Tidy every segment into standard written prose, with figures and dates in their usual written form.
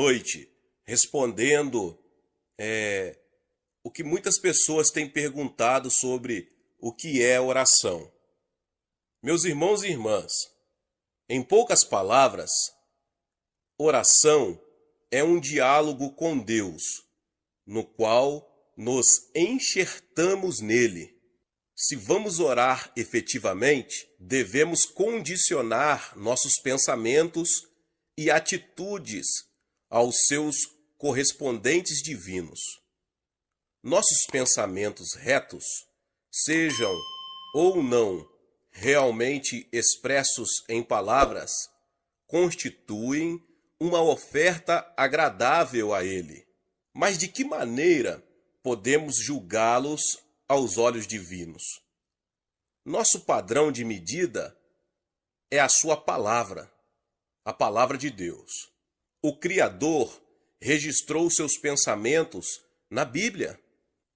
noite respondendo o que muitas pessoas têm perguntado sobre o que é oração. Meus irmãos e irmãs, em poucas palavras, oração é um diálogo com Deus, no qual nos enxertamos nele. Se vamos orar efetivamente, devemos condicionar nossos pensamentos e atitudes aos seus correspondentes divinos. Nossos pensamentos retos, sejam ou não realmente expressos em palavras, constituem uma oferta agradável a Ele. Mas de que maneira podemos julgá-los aos olhos divinos? Nosso padrão de medida é a sua palavra, a palavra de Deus. O Criador registrou seus pensamentos na Bíblia.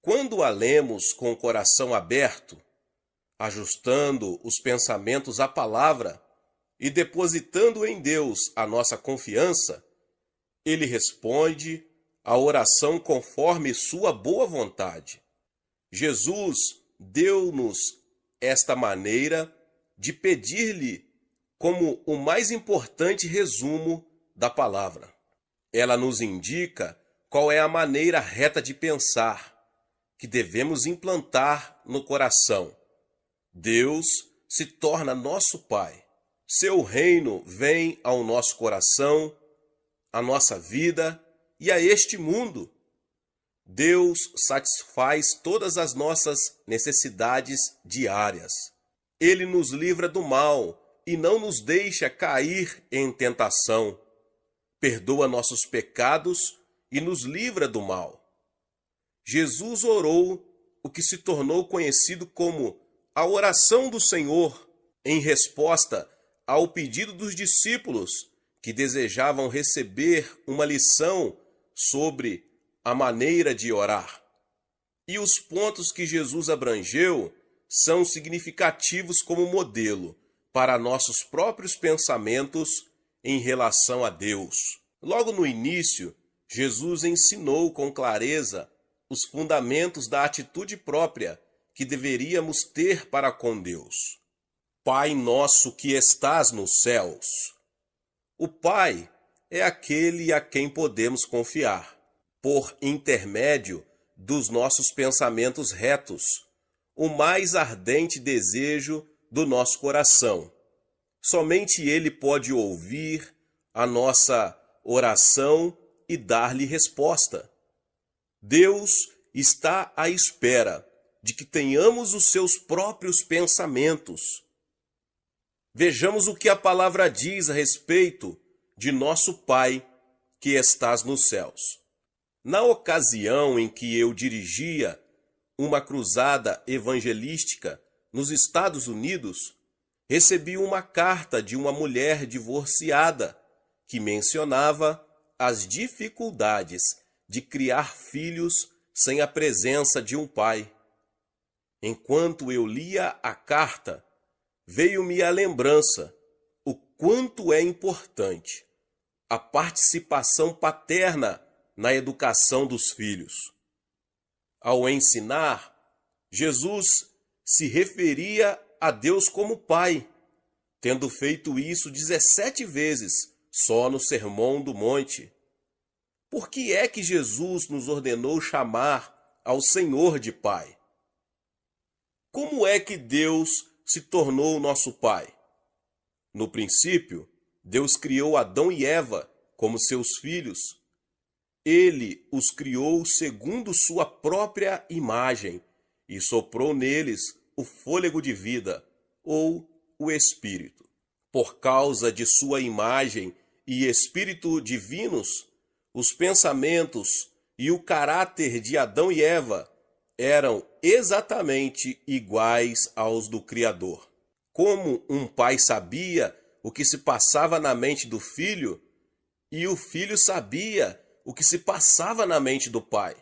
Quando a lemos com o coração aberto, ajustando os pensamentos à palavra e depositando em Deus a nossa confiança, Ele responde a oração conforme sua boa vontade. Jesus deu-nos esta maneira de pedir-lhe como o mais importante resumo da palavra. Ela nos indica qual é a maneira reta de pensar que devemos implantar no coração. Deus se torna nosso Pai. Seu reino vem ao nosso coração, à nossa vida e a este mundo. Deus satisfaz todas as nossas necessidades diárias. Ele nos livra do mal e não nos deixa cair em tentação. Perdoa nossos pecados e nos livra do mal. Jesus orou o que se tornou conhecido como a oração do Senhor, em resposta ao pedido dos discípulos que desejavam receber uma lição sobre a maneira de orar. E os pontos que Jesus abrangeu são significativos como modelo para nossos próprios pensamentos em relação a Deus. Logo no início, Jesus ensinou com clareza os fundamentos da atitude própria que deveríamos ter para com Deus. Pai nosso que estás nos céus. O Pai é aquele a quem podemos confiar, por intermédio dos nossos pensamentos retos, o mais ardente desejo do nosso coração. Somente Ele pode ouvir a nossa oração e dar-lhe resposta. Deus está à espera de que tenhamos os seus próprios pensamentos. Vejamos o que a palavra diz a respeito de nosso Pai que estás nos céus. Na ocasião em que eu dirigia uma cruzada evangelística nos Estados Unidos, recebi uma carta de uma mulher divorciada que mencionava as dificuldades de criar filhos sem a presença de um pai. Enquanto eu lia a carta, veio-me a lembrança o quanto é importante a participação paterna na educação dos filhos. Ao ensinar, Jesus se referia a Deus como Pai, tendo feito isso 17 vezes só no Sermão do Monte. Por que é que Jesus nos ordenou chamar ao Senhor de Pai? Como é que Deus se tornou nosso Pai? No princípio, Deus criou Adão e Eva como seus filhos. Ele os criou segundo sua própria imagem e soprou neles o fôlego de vida, ou o Espírito. Por causa de sua imagem e Espírito divinos, os pensamentos e o caráter de Adão e Eva eram exatamente iguais aos do Criador. Como um pai sabia o que se passava na mente do filho, e o filho sabia o que se passava na mente do pai.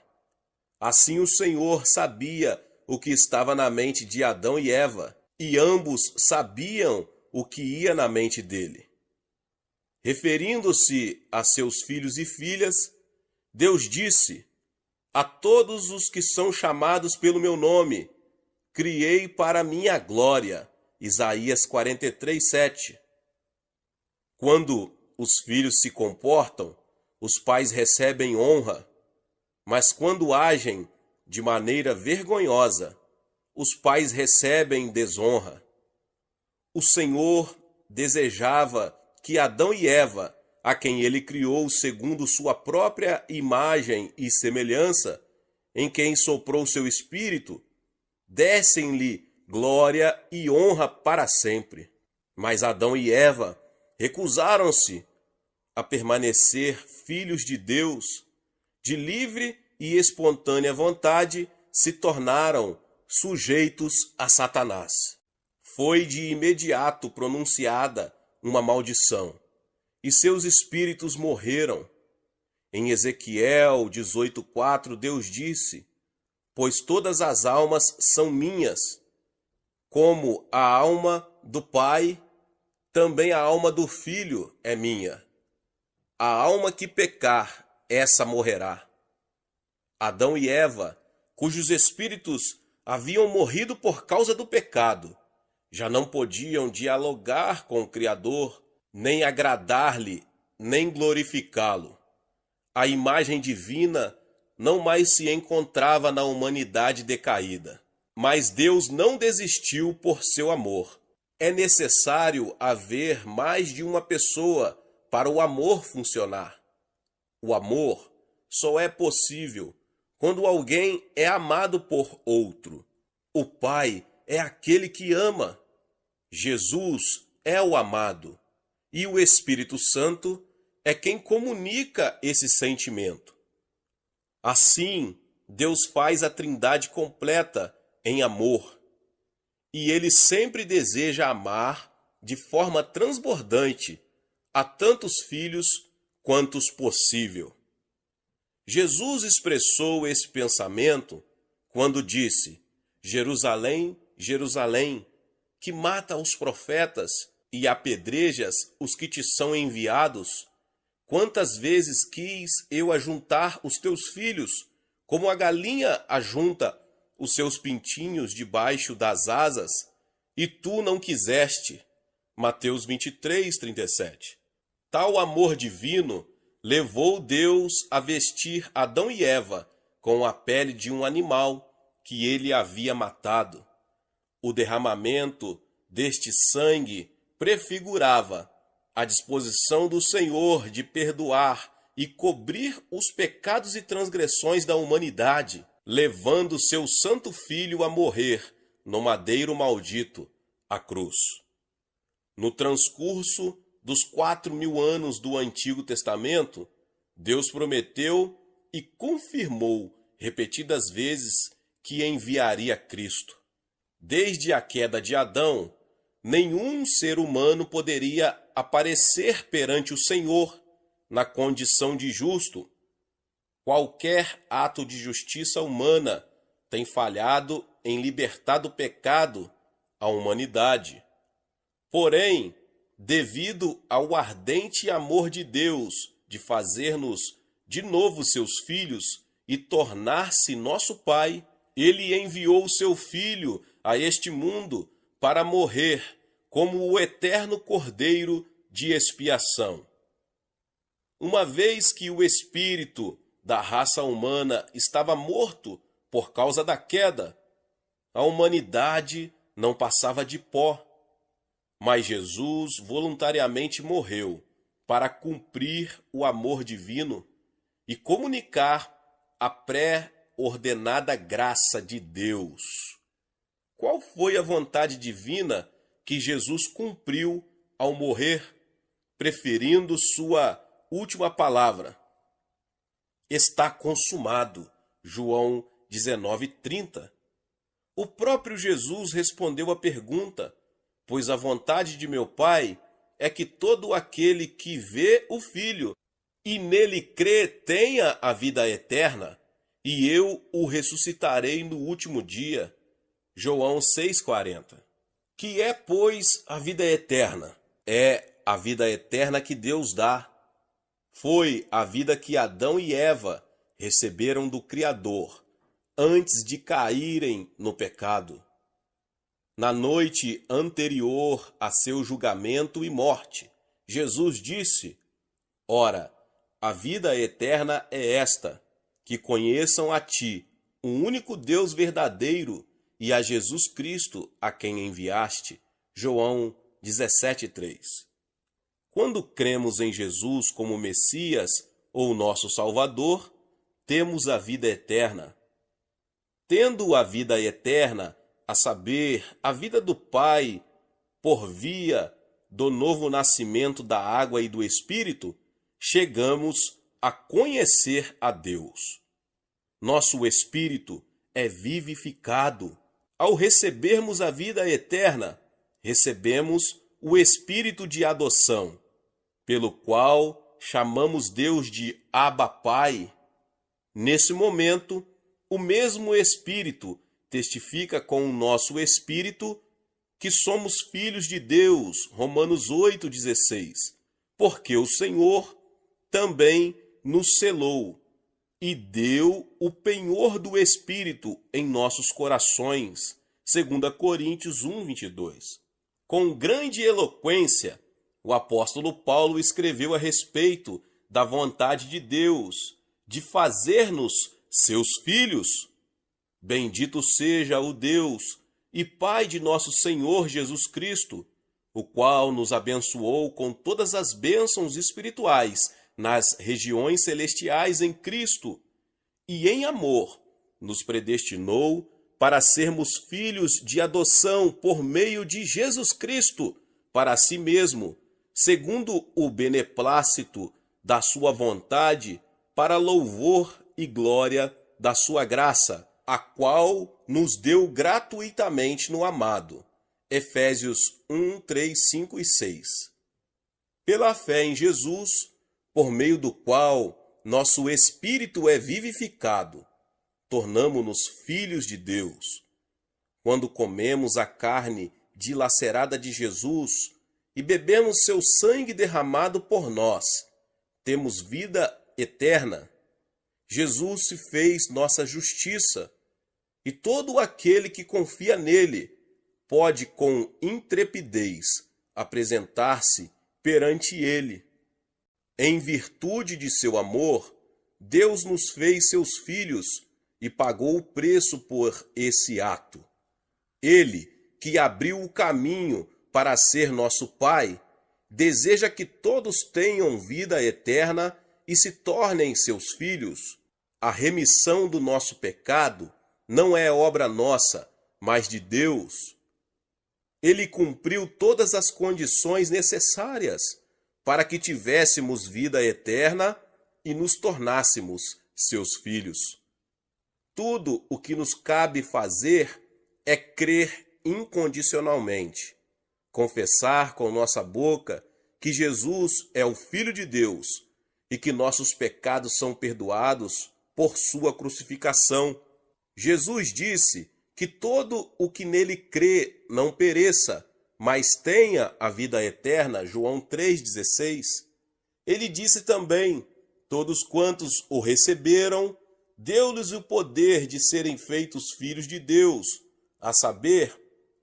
Assim o Senhor sabia o que estava na mente de Adão e Eva, e ambos sabiam o que ia na mente dele. Referindo-se a seus filhos e filhas, Deus disse: a todos os que são chamados pelo meu nome, criei para minha glória. Isaías 43:7. Quando os filhos se comportam, os pais recebem honra, mas quando agem de maneira vergonhosa, os pais recebem desonra. O Senhor desejava que Adão e Eva, a quem ele criou segundo sua própria imagem e semelhança, em quem soprou seu espírito, dessem-lhe glória e honra para sempre. Mas Adão e Eva recusaram-se a permanecer filhos de Deus. De livre e espontânea vontade se tornaram sujeitos a Satanás. Foi de imediato pronunciada uma maldição, e seus espíritos morreram. Em Ezequiel 18:4, Deus disse: pois todas as almas são minhas, como a alma do Pai, também a alma do Filho é minha. A alma que pecar, essa morrerá. Adão e Eva, cujos espíritos haviam morrido por causa do pecado, já não podiam dialogar com o Criador, nem agradar-lhe, nem glorificá-lo. A imagem divina não mais se encontrava na humanidade decaída. Mas Deus não desistiu por seu amor. É necessário haver mais de uma pessoa para o amor funcionar. O amor só é possível quando alguém é amado por outro. O Pai é aquele que ama. Jesus é o amado. E o Espírito Santo é quem comunica esse sentimento. Assim, Deus faz a Trindade completa em amor. E Ele sempre deseja amar de forma transbordante a tantos filhos quantos possível. Jesus expressou esse pensamento quando disse: Jerusalém, Jerusalém, que mata os profetas e apedrejas os que te são enviados, quantas vezes quis eu ajuntar os teus filhos, como a galinha ajunta os seus pintinhos debaixo das asas, e tu não quiseste. Mateus 23:37. Tal amor divino levou Deus a vestir Adão e Eva com a pele de um animal que ele havia matado. O derramamento deste sangue prefigurava a disposição do Senhor de perdoar e cobrir os pecados e transgressões da humanidade, levando seu santo Filho a morrer no madeiro maldito, a cruz. No transcurso dos 4.000 anos do Antigo Testamento, Deus prometeu e confirmou repetidas vezes que enviaria Cristo. Desde a queda de Adão, nenhum ser humano poderia aparecer perante o Senhor na condição de justo. Qualquer ato de justiça humana tem falhado em libertar do pecado a humanidade. Porém, devido ao ardente amor de Deus de fazer-nos de novo seus filhos e tornar-se nosso Pai, Ele enviou o seu Filho a este mundo para morrer como o eterno Cordeiro de expiação. Uma vez que o espírito da raça humana estava morto por causa da queda, a humanidade não passava de pó. Mas Jesus voluntariamente morreu para cumprir o amor divino e comunicar a pré-ordenada graça de Deus. Qual foi a vontade divina que Jesus cumpriu ao morrer, preferindo sua última palavra? Está consumado. João 19:30. O próprio Jesus respondeu à pergunta: pois a vontade de meu Pai é que todo aquele que vê o Filho e nele crê tenha a vida eterna, e eu o ressuscitarei no último dia. João 6:40. Que é, pois, a vida eterna? É a vida eterna que Deus dá. Foi a vida que Adão e Eva receberam do Criador antes de caírem no pecado. Na noite anterior a seu julgamento e morte, Jesus disse: Ora, a vida eterna é esta, que conheçam a ti, o único Deus verdadeiro, e a Jesus Cristo, a quem enviaste. João 17:3. Quando cremos em Jesus como Messias ou nosso Salvador, temos a vida eterna. Tendo a vida eterna, a saber, a vida do Pai, por via do novo nascimento da água e do Espírito, chegamos a conhecer a Deus. Nosso espírito é vivificado. Ao recebermos a vida eterna, recebemos o espírito de adoção, pelo qual chamamos Deus de Abba Pai. Nesse momento, o mesmo Espírito testifica com o nosso espírito que somos filhos de Deus, Romanos 8,16, porque o Senhor também nos selou e deu o penhor do Espírito em nossos corações, 2 Coríntios 1,22. Com grande eloquência, o apóstolo Paulo escreveu a respeito da vontade de Deus de fazer-nos seus filhos. Bendito seja o Deus e Pai de nosso Senhor Jesus Cristo, o qual nos abençoou com todas as bênçãos espirituais nas regiões celestiais em Cristo, e em amor nos predestinou para sermos filhos de adoção por meio de Jesus Cristo, para si mesmo, segundo o beneplácito da sua vontade, para louvor e glória da sua graça, a qual nos deu gratuitamente no amado. Efésios 1, 3, 5 e 6. Pela fé em Jesus, por meio do qual nosso espírito é vivificado, tornamo-nos filhos de Deus. Quando comemos a carne dilacerada de Jesus e bebemos seu sangue derramado por nós, temos vida eterna. Jesus se fez nossa justiça, e todo aquele que confia nele pode com intrepidez apresentar-se perante ele. Em virtude de seu amor, Deus nos fez seus filhos e pagou o preço por esse ato. Ele, que abriu o caminho para ser nosso Pai, deseja que todos tenham vida eterna e se tornem seus filhos. A remissão do nosso pecado não é obra nossa, mas de Deus. Ele cumpriu todas as condições necessárias para que tivéssemos vida eterna e nos tornássemos seus filhos. Tudo o que nos cabe fazer é crer incondicionalmente, confessar com nossa boca que Jesus é o Filho de Deus e que nossos pecados são perdoados por sua crucificação. Jesus disse que todo o que nele crê não pereça, mas tenha a vida eterna, João 3,16. Ele disse também: todos quantos o receberam, deu-lhes o poder de serem feitos filhos de Deus, a saber,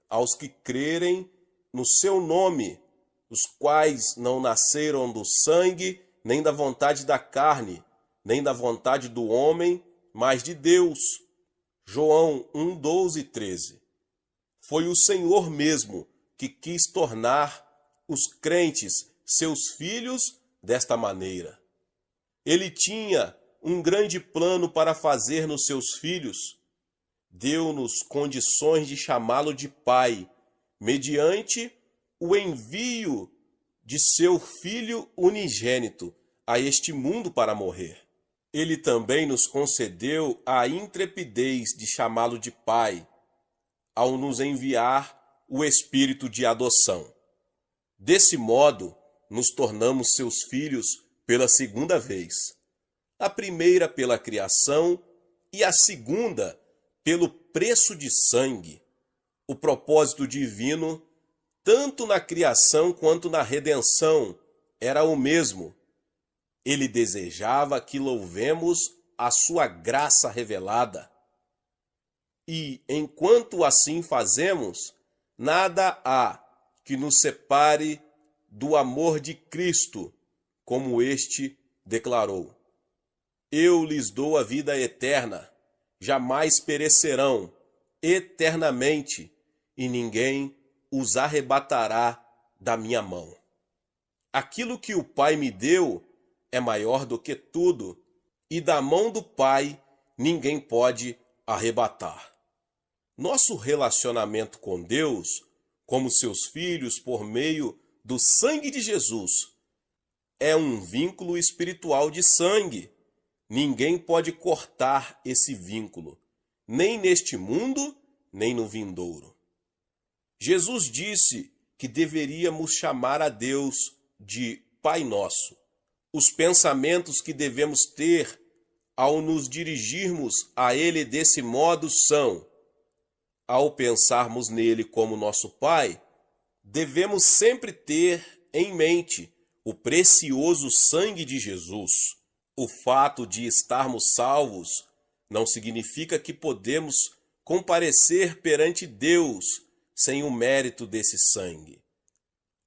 aos que crerem no seu nome, os quais não nasceram do sangue, nem da vontade da carne, nem da vontade do homem, mas de Deus. João 1, 12 e 13. Foi o Senhor mesmo que quis tornar os crentes seus filhos desta maneira. Ele tinha um grande plano para fazer nos seus filhos. Deu-nos condições de chamá-lo de Pai, mediante o envio de seu Filho unigênito a este mundo para morrer. Ele também nos concedeu a intrepidez de chamá-lo de Pai, ao nos enviar o Espírito de adoção. Desse modo, nos tornamos seus filhos pela segunda vez. A primeira pela criação e a segunda pelo preço de sangue. O propósito divino tanto na criação quanto na redenção, era o mesmo. Ele desejava que louvemos a sua graça revelada. E, enquanto assim fazemos, nada há que nos separe do amor de Cristo, como este declarou: Eu lhes dou a vida eterna, jamais perecerão, eternamente, e ninguém os arrebatará da minha mão. Aquilo que o Pai me deu é maior do que tudo, e da mão do Pai ninguém pode arrebatar. Nosso relacionamento com Deus, como seus filhos por meio do sangue de Jesus, é um vínculo espiritual de sangue. Ninguém pode cortar esse vínculo, nem neste mundo, nem no vindouro. Jesus disse que deveríamos chamar a Deus de Pai Nosso. Os pensamentos que devemos ter ao nos dirigirmos a Ele desse modo são: ao pensarmos nele como nosso Pai, devemos sempre ter em mente o precioso sangue de Jesus. O fato de estarmos salvos não significa que podemos comparecer perante Deus sem o mérito desse sangue.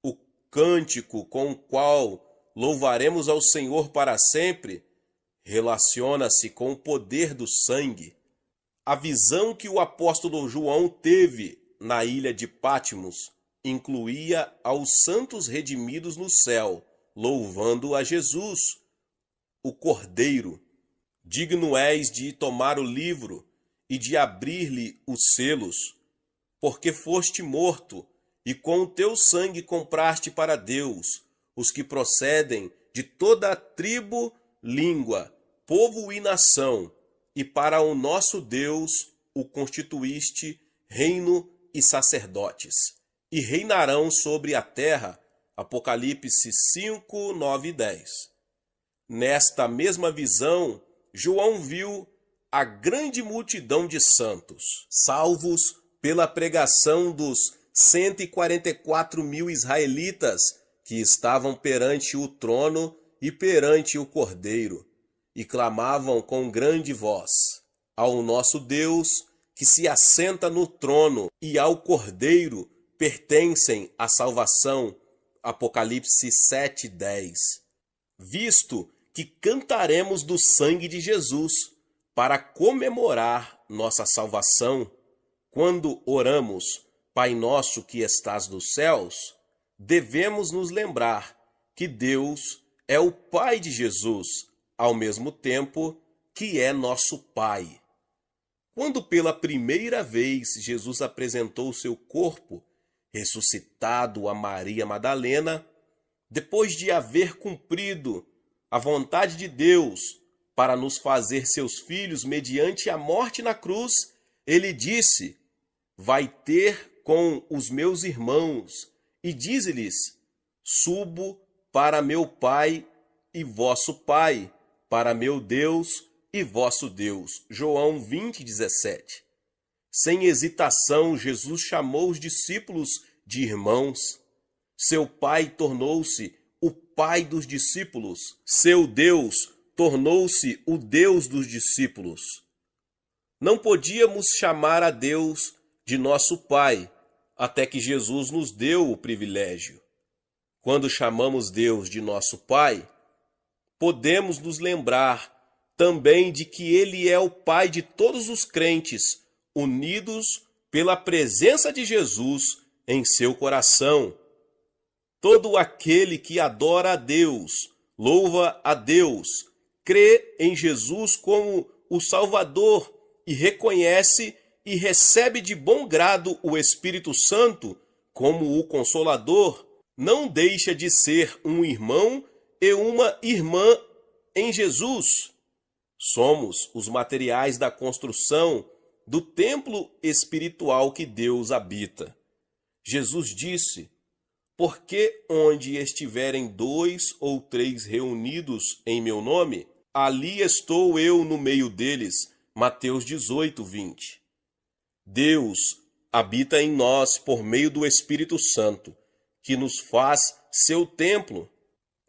O cântico com o qual louvaremos ao Senhor para sempre relaciona-se com o poder do sangue. A visão que o apóstolo João teve na ilha de Patmos incluía aos santos redimidos no céu, louvando a Jesus, o Cordeiro. Digno és de tomar o livro e de abrir-lhe os selos, porque foste morto, e com o teu sangue compraste para Deus os que procedem de toda a tribo, língua, povo e nação, e para o nosso Deus o constituíste reino e sacerdotes, e reinarão sobre a terra. Apocalipse 5, 9 e 10. Nesta mesma visão, João viu a grande multidão de santos, salvos pela pregação dos 144 mil israelitas que estavam perante o trono e perante o Cordeiro, e clamavam com grande voz: ao nosso Deus, que se assenta no trono, e ao Cordeiro pertencem a salvação. Apocalipse 7:10. Visto que cantaremos do sangue de Jesus para comemorar nossa salvação, quando oramos, Pai nosso que estás nos céus, devemos nos lembrar que Deus é o Pai de Jesus, ao mesmo tempo que é nosso Pai. Quando pela primeira vez Jesus apresentou seu corpo ressuscitado a Maria Madalena, depois de haver cumprido a vontade de Deus para nos fazer seus filhos mediante a morte na cruz, ele disse: vai ter com os meus irmãos, e dize-lhes: subo para meu Pai e vosso Pai, para meu Deus e vosso Deus. João 20:17. Sem hesitação, Jesus chamou os discípulos de irmãos. Seu Pai tornou-se o Pai dos discípulos. Seu Deus tornou-se o Deus dos discípulos. Não podíamos chamar a Deus de nosso Pai, até que Jesus nos deu o privilégio. Quando chamamos Deus de nosso Pai, podemos nos lembrar também de que Ele é o Pai de todos os crentes, unidos pela presença de Jesus em seu coração. Todo aquele que adora a Deus, louva a Deus, crê em Jesus como o Salvador e reconhece e recebe de bom grado o Espírito Santo como o Consolador, não deixa de ser um irmão e uma irmã em Jesus. Somos os materiais da construção do templo espiritual que Deus habita. Jesus disse: porque onde estiverem 2 ou 3 reunidos em meu nome, ali estou eu no meio deles. Mateus 18:20. Deus habita em nós por meio do Espírito Santo, que nos faz seu templo.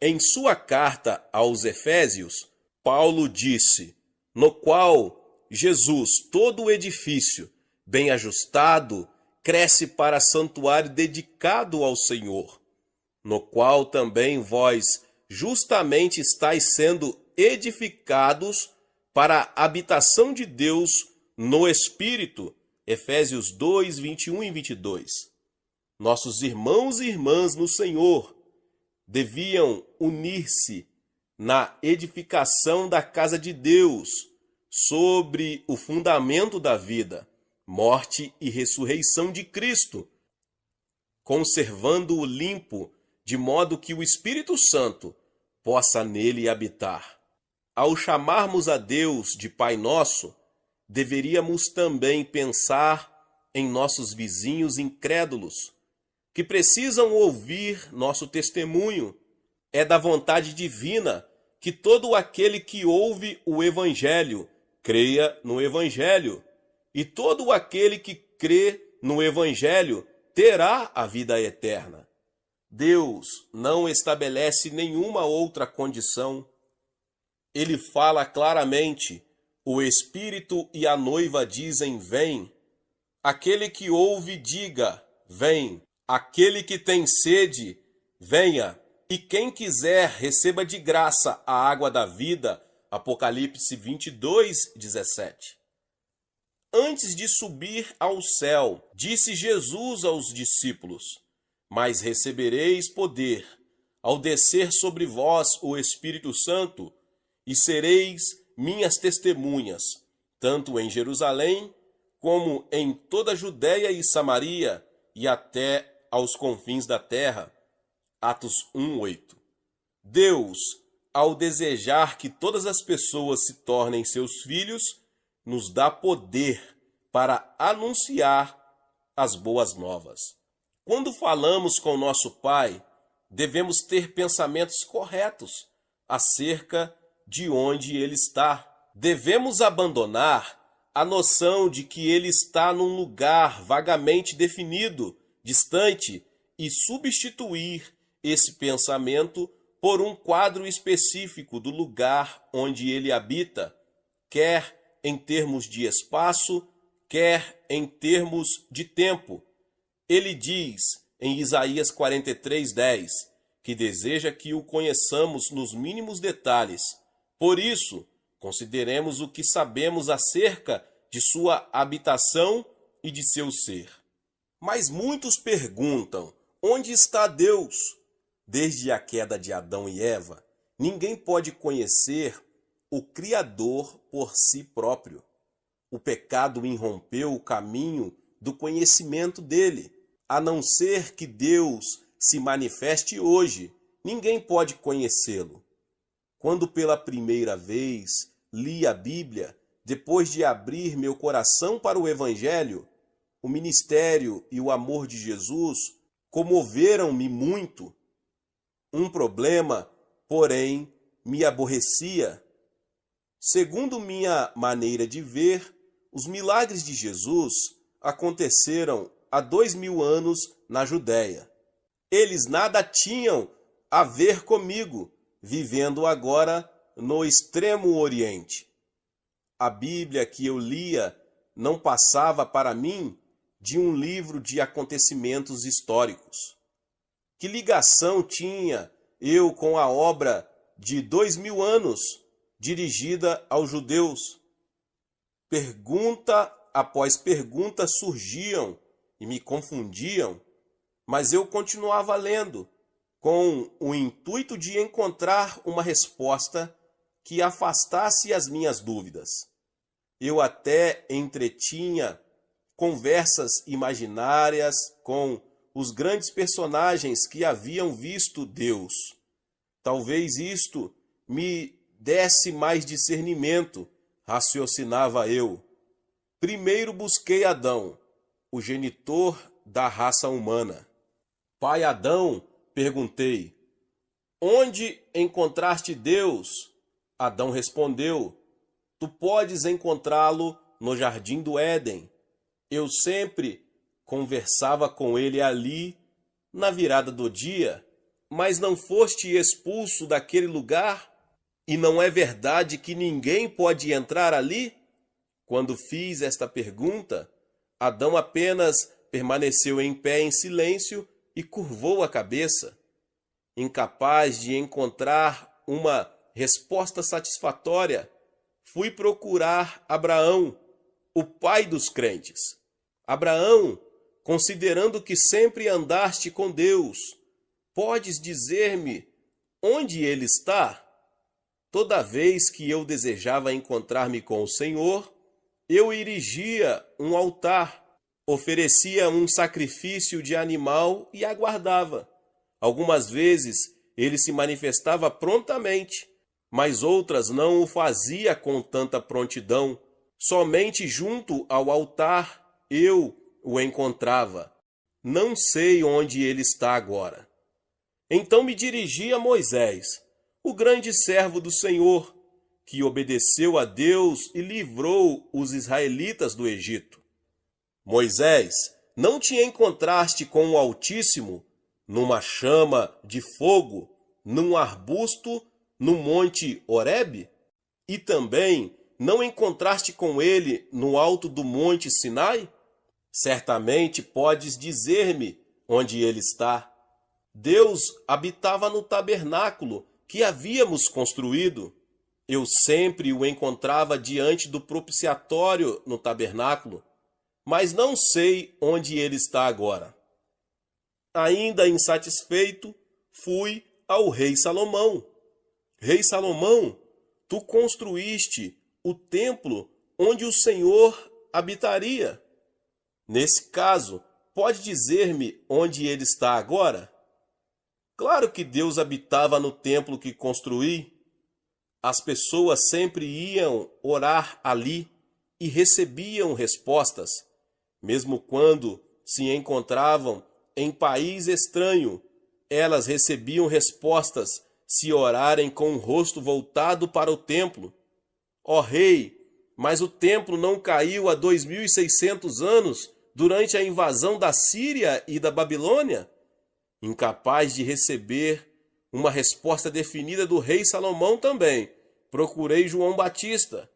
Em sua carta aos Efésios, Paulo disse: no qual Jesus, todo o edifício, bem ajustado, cresce para santuário dedicado ao Senhor, no qual também vós justamente estáis sendo edificados para a habitação de Deus no Espírito. Efésios 2, 21 e 22. Nossos irmãos e irmãs no Senhor deviam unir-se na edificação da casa de Deus sobre o fundamento da vida, morte e ressurreição de Cristo, conservando-o limpo, de modo que o Espírito Santo possa nele habitar. Ao chamarmos a Deus de Pai Nosso, deveríamos também pensar em nossos vizinhos incrédulos, que precisam ouvir nosso testemunho. É da vontade divina que todo aquele que ouve o Evangelho creia no Evangelho, e todo aquele que crê no Evangelho terá a vida eterna. Deus não estabelece nenhuma outra condição. Ele fala claramente: o Espírito e a noiva dizem: vem. Aquele que ouve, diga: vem. Aquele que tem sede, venha. E quem quiser, receba de graça a água da vida. Apocalipse 22, 17. Antes de subir ao céu, disse Jesus aos discípulos: mas recebereis poder ao descer sobre vós o Espírito Santo, e sereis minhas testemunhas, tanto em Jerusalém, como em toda a Judéia e Samaria, e até aos confins da terra. Atos 1:8. Deus, ao desejar que todas as pessoas se tornem seus filhos, nos dá poder para anunciar as boas novas. Quando falamos com nosso Pai, devemos ter pensamentos corretos acerca de onde Ele está. Devemos abandonar a noção de que Ele está num lugar vagamente definido, distante, e substituir esse pensamento por um quadro específico do lugar onde Ele habita, quer em termos de espaço, quer em termos de tempo. Ele diz em Isaías 43:10 que deseja que o conheçamos nos mínimos detalhes. Por isso, consideremos o que sabemos acerca de sua habitação e de seu ser. Mas muitos perguntam: onde está Deus? Desde a queda de Adão e Eva, ninguém pode conhecer o Criador por si próprio. O pecado irrompeu o caminho do conhecimento dele. A não ser que Deus se manifeste hoje, ninguém pode conhecê-lo. Quando pela primeira vez li a Bíblia, depois de abrir meu coração para o Evangelho, o ministério e o amor de Jesus comoveram-me muito. Um problema, porém, me aborrecia. Segundo minha maneira de ver, os milagres de Jesus aconteceram há 2000 anos na Judéia. Eles nada tinham a ver comigo, vivendo agora no extremo Oriente. A Bíblia que eu lia não passava para mim de um livro de acontecimentos históricos. Que ligação tinha eu com a obra de 2000 anos dirigida aos judeus? Pergunta após pergunta surgiam e me confundiam, mas eu continuava lendo, com o intuito de encontrar uma resposta que afastasse as minhas dúvidas. Eu até entretinha conversas imaginárias com os grandes personagens que haviam visto Deus. Talvez isto me desse mais discernimento, raciocinava eu. Primeiro busquei Adão, o genitor da raça humana. Pai Adão, perguntei, onde encontraste Deus? Adão respondeu, tu podes encontrá-lo no jardim do Éden. Eu sempre conversava com ele ali na virada do dia, mas não foste expulso daquele lugar? E não é verdade que ninguém pode entrar ali? Quando fiz esta pergunta, Adão apenas permaneceu em pé em silêncio e curvou a cabeça, incapaz de encontrar uma resposta satisfatória. Fui procurar Abraão, o pai dos crentes. Abraão, considerando que sempre andaste com Deus, podes dizer-me onde ele está? Toda vez que eu desejava encontrar-me com o Senhor, eu erigia um altar, oferecia um sacrifício de animal e aguardava. Algumas vezes ele se manifestava prontamente, mas outras não o fazia com tanta prontidão. Somente junto ao altar eu o encontrava. Não sei onde ele está agora. Então me dirigi a Moisés, o grande servo do Senhor, que obedeceu a Deus e livrou os israelitas do Egito. Moisés, não te encontraste com o Altíssimo numa chama de fogo, num arbusto, no monte Horebe? E também não encontraste com ele no alto do monte Sinai? Certamente podes dizer-me onde ele está. Deus habitava no tabernáculo que havíamos construído. Eu sempre o encontrava diante do propiciatório no tabernáculo, mas não sei onde ele está agora. Ainda insatisfeito, fui ao rei Salomão. Rei Salomão, tu construíste o templo onde o Senhor habitaria. Nesse caso, pode dizer-me onde ele está agora? Claro que Deus habitava no templo que construí. As pessoas sempre iam orar ali e recebiam respostas, mesmo quando se encontravam em país estranho. Elas recebiam respostas se orarem com o rosto voltado para o templo. Ó rei, mas o templo não caiu há 2600 anos durante a invasão da Síria e da Babilônia? Incapaz de receber uma resposta definida do rei Salomão também, procurei João Batista.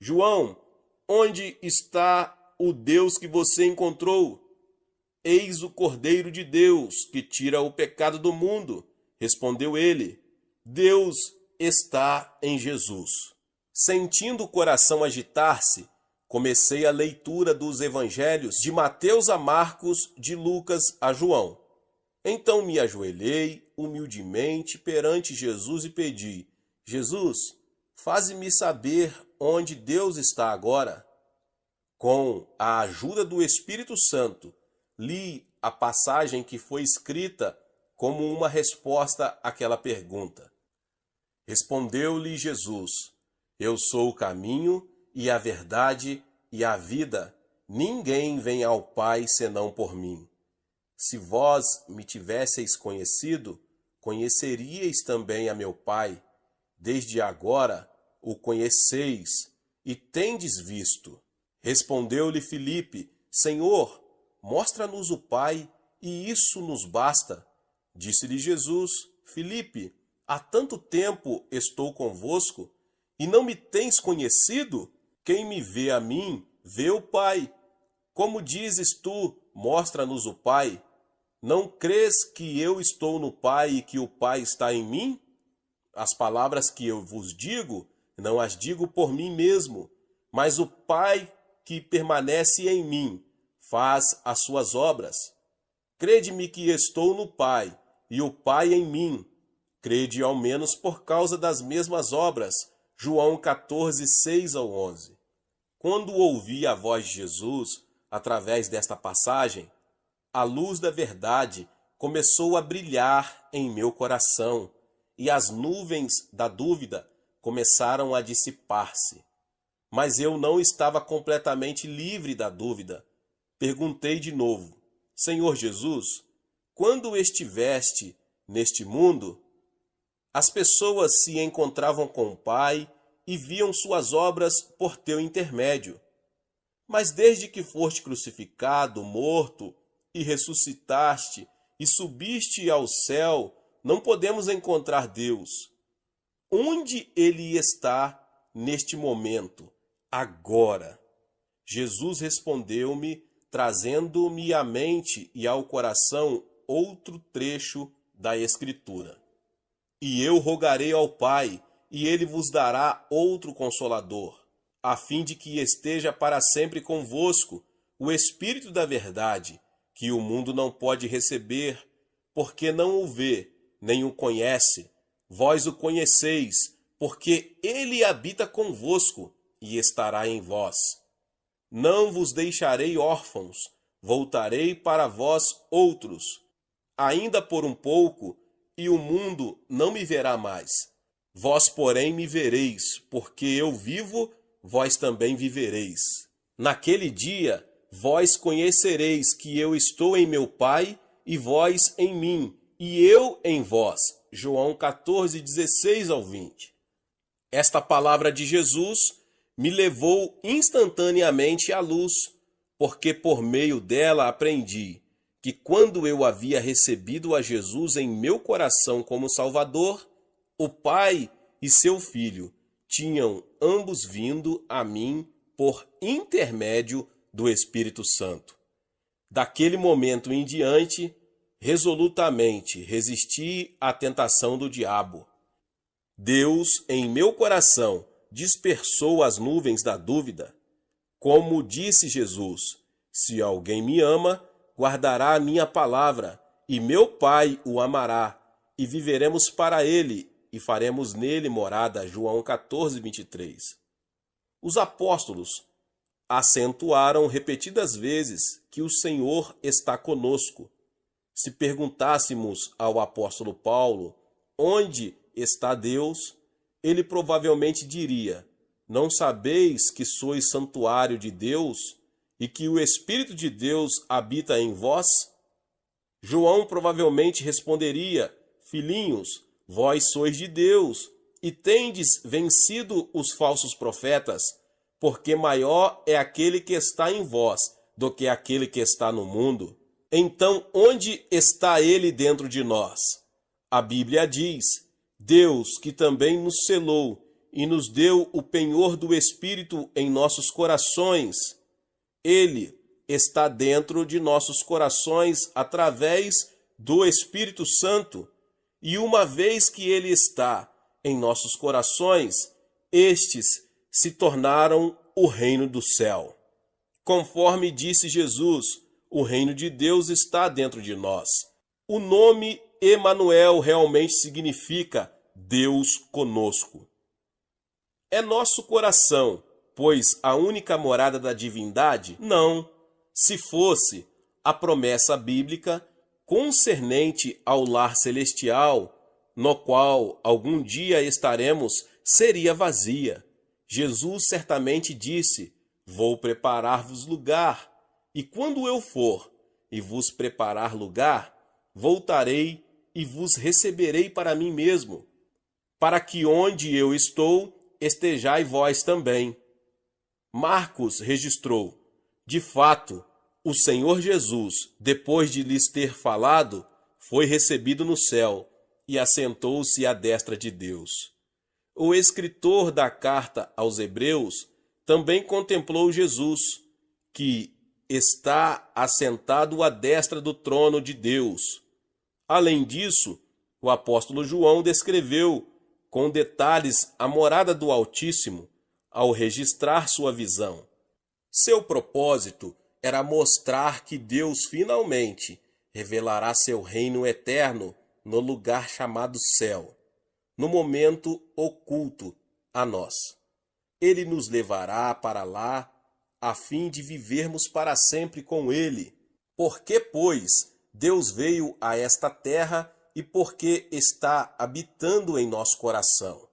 João, onde está o Deus que você encontrou? Eis o Cordeiro de Deus, que tira o pecado do mundo. Respondeu ele. Deus está em Jesus. Sentindo o coração agitar-se, comecei a leitura dos evangelhos de Mateus a Marcos, de Lucas a João. Então me ajoelhei humildemente perante Jesus e pedi, Jesus, faze-me saber onde Deus está agora. Com a ajuda do Espírito Santo, li a passagem que foi escrita como uma resposta àquela pergunta. Respondeu-lhe Jesus, eu sou o caminho e a verdade e a vida. Ninguém vem ao Pai senão por mim. Se vós me tivesseis conhecido, conheceríeis também a meu Pai. Desde agora o conheceis e tendes visto. Respondeu-lhe Filipe, Senhor, mostra-nos o Pai, e isso nos basta. Disse-lhe Jesus, Filipe, há tanto tempo estou convosco, e não me tens conhecido? Quem me vê a mim, vê o Pai. Como dizes tu, mostra-nos o Pai? Não crês que eu estou no Pai e que o Pai está em mim? As palavras que eu vos digo, não as digo por mim mesmo, mas o Pai que permanece em mim faz as suas obras. Crede-me que estou no Pai, e o Pai em mim. Crede ao menos por causa das mesmas obras. João 14, 6 ao 11. Quando ouvi a voz de Jesus, através desta passagem, a luz da verdade começou a brilhar em meu coração, e as nuvens da dúvida começaram a dissipar-se. Mas eu não estava completamente livre da dúvida. Perguntei de novo, Senhor Jesus, quando estiveste neste mundo, as pessoas se encontravam com o Pai e viam suas obras por teu intermédio. Mas desde que foste crucificado, morto e ressuscitaste e subiste ao céu, não podemos encontrar Deus. Onde ele está neste momento, agora? Jesus respondeu-me, trazendo-me à mente e ao coração outro trecho da Escritura. E eu rogarei ao Pai, e ele vos dará outro Consolador, a fim de que esteja para sempre convosco o Espírito da verdade, que o mundo não pode receber, porque não o vê, nem o conhece. Vós o conheceis, porque ele habita convosco e estará em vós. Não vos deixarei órfãos, voltarei para vós outros. Ainda por um pouco, e o mundo não me verá mais. Vós, porém, me vereis, porque eu vivo, vós também vivereis. Naquele dia, vós conhecereis que eu estou em meu Pai, e vós em mim, e eu em vós. João 14, 16 ao 20. Esta palavra de Jesus me levou instantaneamente à luz, porque por meio dela aprendi que quando eu havia recebido a Jesus em meu coração como Salvador, o Pai e seu Filho tinham ambos vindo a mim por intermédio do Espírito Santo. Daquele momento em diante, resolutamente resisti à tentação do diabo. Deus, em meu coração, dispersou as nuvens da dúvida. Como disse Jesus, se alguém me ama, guardará a minha palavra, e meu Pai o amará, e viveremos para ele, e faremos nele morada. João 14, 23. Os apóstolos acentuaram repetidas vezes que o Senhor está conosco. Se perguntássemos ao apóstolo Paulo onde está Deus, ele provavelmente diria: não sabeis que sois santuário de Deus e que o Espírito de Deus habita em vós? João provavelmente responderia: filhinhos, vós sois de Deus e tendes vencido os falsos profetas, porque maior é aquele que está em vós do que aquele que está no mundo. Então, onde está ele dentro de nós? A Bíblia diz: Deus, que também nos selou e nos deu o penhor do Espírito em nossos corações, ele está dentro de nossos corações através do Espírito Santo, e uma vez que ele está em nossos corações, estes se tornaram o reino do céu. Conforme disse Jesus, o reino de Deus está dentro de nós. O nome Emanuel realmente significa Deus conosco. É nosso coração, pois a única morada da divindade? Não. Se fosse, a promessa bíblica concernente ao lar celestial, no qual algum dia estaremos, seria vazia. Jesus certamente disse: vou preparar-vos lugar, e quando eu for e vos preparar lugar, voltarei e vos receberei para mim mesmo, para que onde eu estou, estejai vós também. Marcos registrou: de fato, o Senhor Jesus, depois de lhes ter falado, foi recebido no céu e assentou-se à destra de Deus. O escritor da carta aos Hebreus também contemplou Jesus, que está assentado à destra do trono de Deus. Além disso, o apóstolo João descreveu com detalhes a morada do Altíssimo ao registrar sua visão. Seu propósito era mostrar que Deus finalmente revelará seu reino eterno no lugar chamado céu, no momento oculto a nós. Ele nos levará para lá a fim de vivermos para sempre com ele. Porque, pois, Deus veio a esta terra e porque está habitando em nosso coração.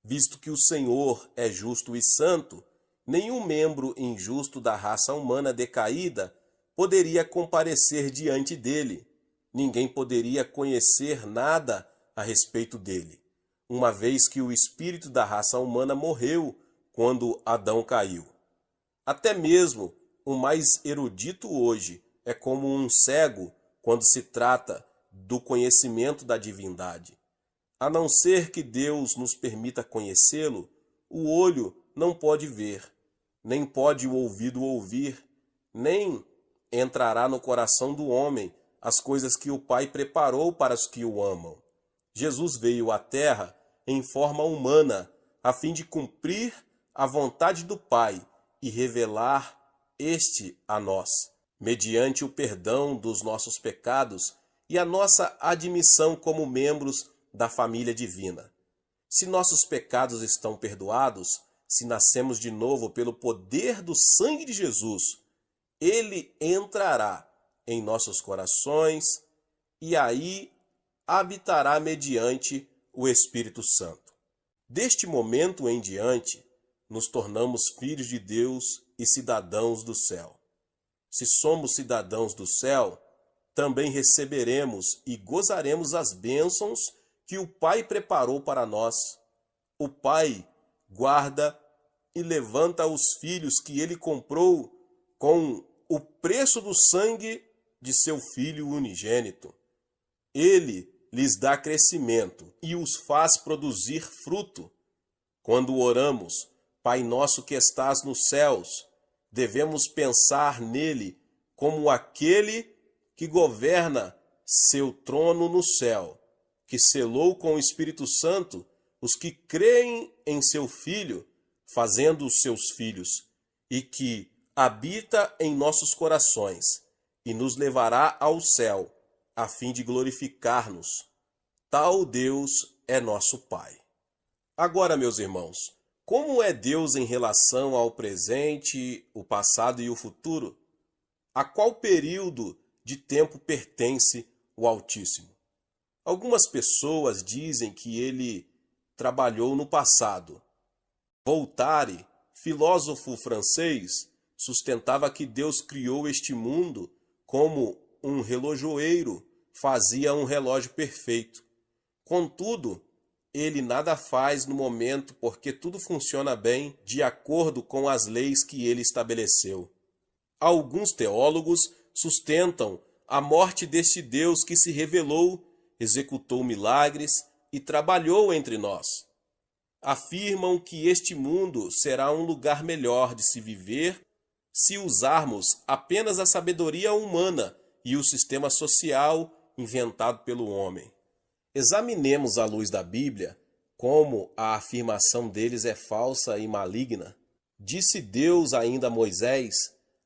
Visto que o Senhor é justo e santo, nenhum membro injusto da raça humana decaída poderia comparecer diante dele. Ninguém poderia conhecer nada a respeito dele, uma vez que o espírito da raça humana morreu quando Adão caiu. Até mesmo o mais erudito hoje é como um cego quando se trata do conhecimento da divindade. A não ser que Deus nos permita conhecê-lo, o olho não pode ver, nem pode o ouvido ouvir, nem entrará no coração do homem as coisas que o Pai preparou para os que o amam. Jesus veio à Terra em forma humana, a fim de cumprir a vontade do Pai e revelar este a nós, mediante o perdão dos nossos pecados e a nossa admissão como membros da família divina. Se nossos pecados estão perdoados, se nascemos de novo pelo poder do sangue de Jesus, ele entrará em nossos corações e aí habitará mediante o Espírito Santo. Deste momento em diante, nos tornamos filhos de Deus e cidadãos do céu. Se somos cidadãos do céu, também receberemos e gozaremos as bênçãos que o Pai preparou para nós. O Pai guarda e levanta os filhos que ele comprou com o preço do sangue de seu Filho unigênito. Ele lhes dá crescimento e os faz produzir fruto. Quando oramos, Pai nosso que estás nos céus, devemos pensar nele como aquele que governa seu trono no céu, que selou com o Espírito Santo os que creem em seu Filho, fazendo-os seus filhos, e que habita em nossos corações, e nos levará ao céu, a fim de glorificar-nos. Tal Deus é nosso Pai. Agora, meus irmãos, como é Deus em relação ao presente, o passado e o futuro? A qual período de tempo pertence o Altíssimo? Algumas pessoas dizem que ele trabalhou no passado. Voltaire, filósofo francês, sustentava que Deus criou este mundo como um relojoeiro fazia um relógio perfeito. Contudo, ele nada faz no momento porque tudo funciona bem de acordo com as leis que ele estabeleceu. Alguns teólogos sustentam a morte deste Deus que se revelou, executou milagres e trabalhou entre nós. Afirmam que este mundo será um lugar melhor de se viver se usarmos apenas a sabedoria humana e o sistema social inventado pelo homem. Examinemos à luz da Bíblia como a afirmação deles é falsa e maligna. Disse Deus ainda a Moisés: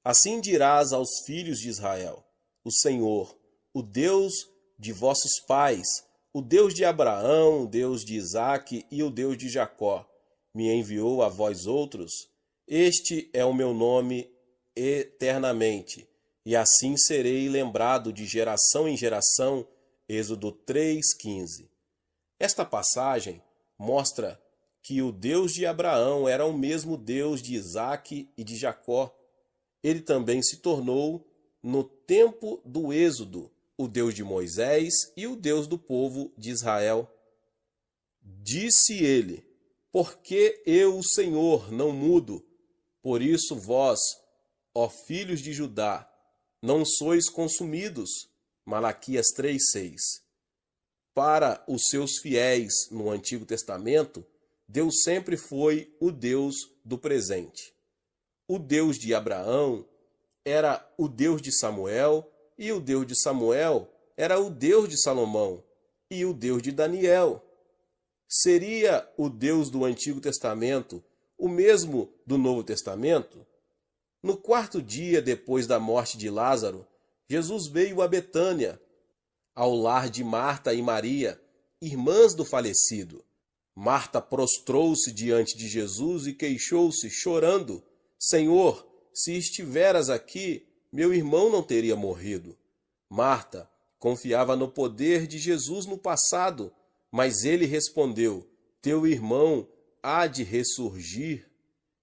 assim dirás aos filhos de Israel: o Senhor, o Deus de vossos pais, o Deus de Abraão, o Deus de Isaque e o Deus de Jacó, me enviou a vós outros. Este é o meu nome eternamente, e assim serei lembrado de geração em geração. Êxodo 3:15. Esta passagem mostra que o Deus de Abraão era o mesmo Deus de Isaque e de Jacó. Ele também se tornou, no tempo do Êxodo, o Deus de Moisés e o Deus do povo de Israel. Disse ele: porque eu, o Senhor, não mudo, por isso vós, ó filhos de Judá, não sois consumidos. Malaquias 3:6. Para os seus fiéis no Antigo Testamento, Deus sempre foi o Deus do presente. O Deus de Abraão era o Deus de Samuel, e o Deus de Samuel era o Deus de Salomão, e o Deus de Daniel. Seria o Deus do Antigo Testamento o mesmo do Novo Testamento? No quarto dia depois da morte de Lázaro, Jesus veio a Betânia, ao lar de Marta e Maria, irmãs do falecido. Marta prostrou-se diante de Jesus e queixou-se, chorando: Senhor, se estiveras aqui, meu irmão não teria morrido. Marta confiava no poder de Jesus no passado, mas ele respondeu: teu irmão há de ressurgir.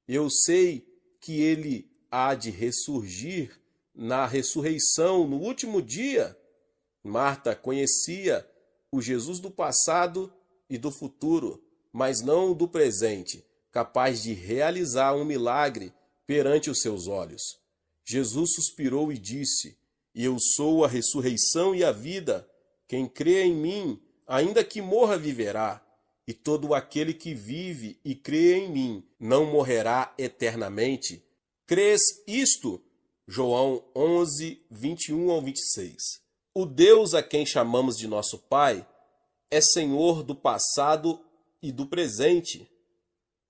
Eu sei que ele há de ressurgir na ressurreição, no último dia. Marta conhecia o Jesus do passado e do futuro, mas não o do presente, capaz de realizar um milagre perante os seus olhos. Jesus suspirou e disse: Eu sou a ressurreição e a vida. Quem crê em mim, ainda que morra, viverá. E todo aquele que vive e crê em mim não morrerá eternamente. Crês isto? João 11, 21 ao 26. O Deus a quem chamamos de nosso Pai é Senhor do passado e do presente.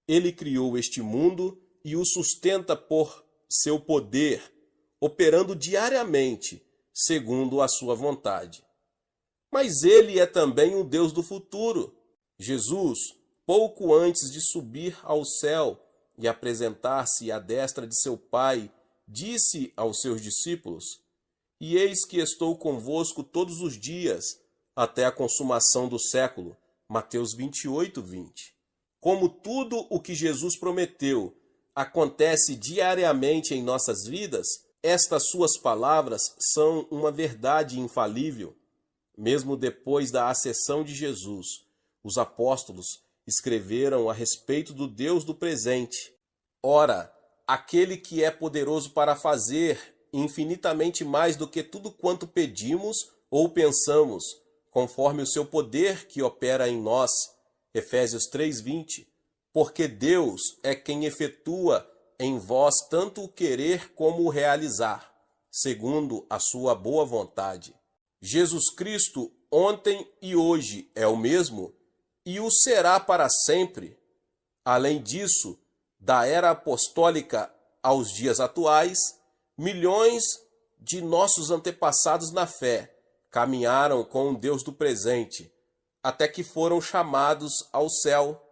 Ele criou este mundo e o sustenta por seu poder, operando diariamente, segundo a sua vontade. Mas ele é também o Deus do futuro. Jesus, pouco antes de subir ao céu e apresentar-se à destra de seu Pai, disse aos seus discípulos: E eis que estou convosco todos os dias, até a consumação do século. Mateus 28, 20. Como tudo o que Jesus prometeu acontece diariamente em nossas vidas, estas suas palavras são uma verdade infalível. Mesmo depois da ascensão de Jesus, os apóstolos escreveram a respeito do Deus do presente. Ora, aquele que é poderoso para fazer infinitamente mais do que tudo quanto pedimos ou pensamos, conforme o seu poder que opera em nós. Efésios 3:20. Porque Deus é quem efetua em vós tanto o querer como o realizar, segundo a sua boa vontade. Jesus Cristo ontem e hoje é o mesmo e o será para sempre. Além disso, da era apostólica aos dias atuais, milhões de nossos antepassados na fé caminharam com o Deus do presente, até que foram chamados ao céu.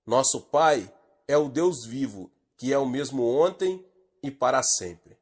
Nosso Pai é o Deus vivo, que é o mesmo ontem e para sempre.